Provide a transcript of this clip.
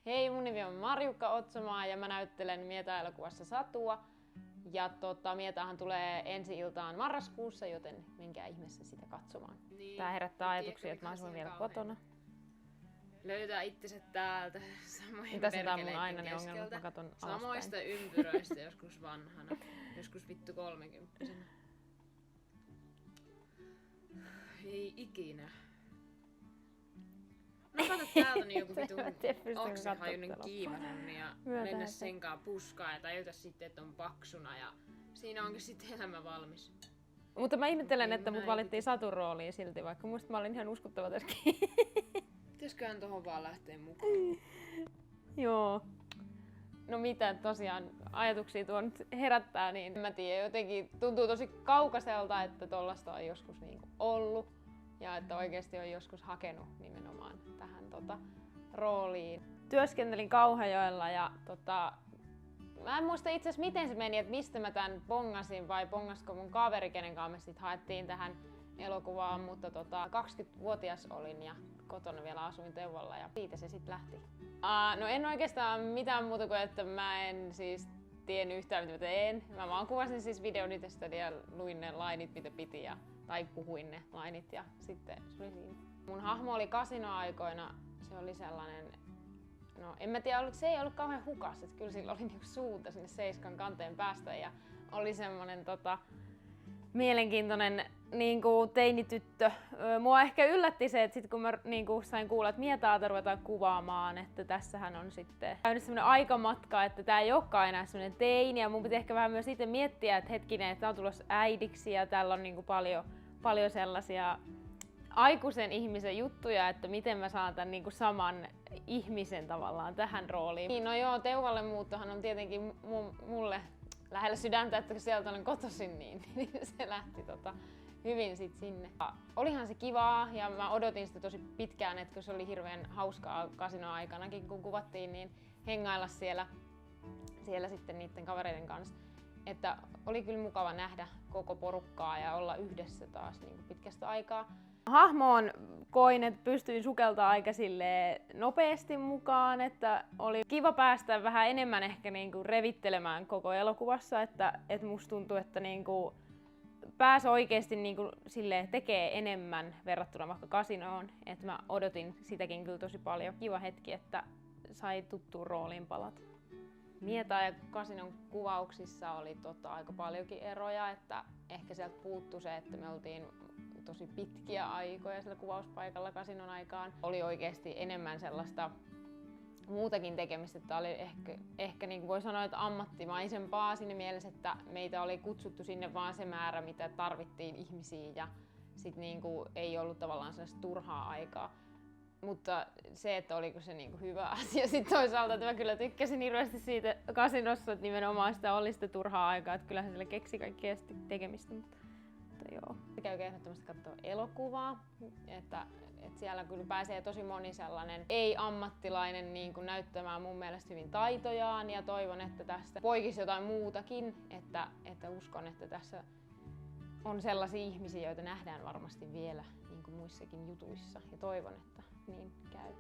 Hei, mun nimi on Marjukka Otsomaa ja mä näyttelen Mieta-elokuvassa Satua. Ja Mietahan tulee ensi iltaan marraskuussa, joten menkää ihmeessä sitä katsomaan. Niin, Tää herättää ajatuksia, että mä asun vielä kotona. Löytää itsensä täältä samojen Tässä tää on mun perkeleiden aina ongelma, keskeltä. mä katon Samoista alaspäin. ympyröistä joskus vanhana. Joskus vittu 30-vuotiaana. Ei ikinä. No kato täältä niin joku vitun oksenhajunen kiimasunni ja mennä senkaan puskaan ja tajuta sitten, että on paksuna ja siinä onkin sitten elämä valmis. Mutta mä ihmettelen, että mut valittiin Satun rooliin silti, vaikka musta mä olin ihan uskottava tässäkin. Pitäisköhän tohon vaan lähteä mukaan? Joo. No mitä tosiaan ajatuksia tuo nyt herättää, niin mä tiedän, jotenkin tuntuu tosi kaukaiselta, että tollasta on joskus niinku ollut. Ja että oikeesti on joskus hakenut nimenomaan tähän rooliin. Työskentelin Kauhajoella ja mä en muista itse asiassa miten se meni, että mistä mä tän bongasin vai bongasko mun kaveri, kenen kanssa me sit haettiin tähän elokuvaan, mutta 20-vuotias olin ja kotona vielä asuin Teuvalla ja siitä se sitten lähti. No en oikeastaan mitään muuta kuin, että mä en siis tiennyt yhtään mitä mä teen. Mä vaan kuvasin siis videon itsestäni ja luin ne lainit mitä piti tai puhuin ne lainit ja sitten se oli siinä. Mun hahmo oli kasinoaikoina, se oli sellainen, no en mä tiedä, se ei ollut kauhean hukas, että kyllä sillä oli niinku suunta sinne seiskan kanteen päästä ja oli semmonen mielenkiintoinen niinku teinityttö. Mua ehkä yllätti se, että sit kun mä niinku sain kuulla, että Mietaata ruvetaan kuvaamaan, että tässähän on sitten käynyt semmoinen aikamatka, että tää ei olekaan enää semmoinen teini ja mun piti ehkä vähän myös itse miettiä, että hetkinen, että tää on tulossa äidiksi ja täällä on niinku paljon sellaisia aikuisen ihmisen juttuja, että miten mä saan tän niinku saman ihmisen tavallaan tähän rooliin. Niin, no joo, Teuvalle muuttohan on tietenkin mulle lähellä sydäntä, että kun sieltä olen kotoisin, niin se lähti hyvin sit sinne. Olihan se kivaa ja mä odotin sitä tosi pitkään, että kun se oli hirveän hauskaa kasinoaikanakin, kun kuvattiin, niin hengailla siellä sitten niiden kavereiden kanssa. Että oli kyllä mukava nähdä koko porukkaa ja olla yhdessä taas niin kuin pitkästä aikaa. Hahmoon koin, että pystyin sukeltaa aika nopeasti mukaan, että oli kiva päästä vähän enemmän ehkä niinku revittelemään koko elokuvassa, että musta tuntui, että niinku pääsi oikeesti niinku tekee enemmän verrattuna vaikka kasinoon, että mä odotin sitäkin kyllä tosi paljon. Kiva hetki, että sai tuttuun rooliin palata. Mieta ja kasinon kuvauksissa oli aika paljonkin eroja, että ehkä sieltä puuttui se, että me oltiin tosi pitkiä aikoja sillä kuvauspaikalla kasinon aikaan. Oli oikeasti enemmän sellaista muutakin tekemistä, että oli ehkä niin kuin voi sanoa, että ammattimaisempaa siinä mielessä, että meitä oli kutsuttu sinne vaan se määrä, mitä tarvittiin ihmisiin ja sit niin kuin ei ollut tavallaan sellaista turhaa aikaa. Mutta se, että oliko se niin kuin hyvä asia sitten toisaalta, että mä kyllä tykkäsin hirveästi siitä kasinossa, että nimenomaan sitä oli sitä turhaa aikaa, että kyllähän sillä keksi kaikkea tekemistä. Mutta joo. Käykää ehdottomasti katsoa elokuvaa, että siellä kyllä pääsee tosi moni sellainen ei-ammattilainen niin kuin näyttämään mun mielestä hyvin taitojaan ja toivon, että tästä poikisi jotain muutakin, että uskon, että tässä on sellaisia ihmisiä, joita nähdään varmasti vielä niin kuin muissakin jutuissa ja toivon, että niin käy.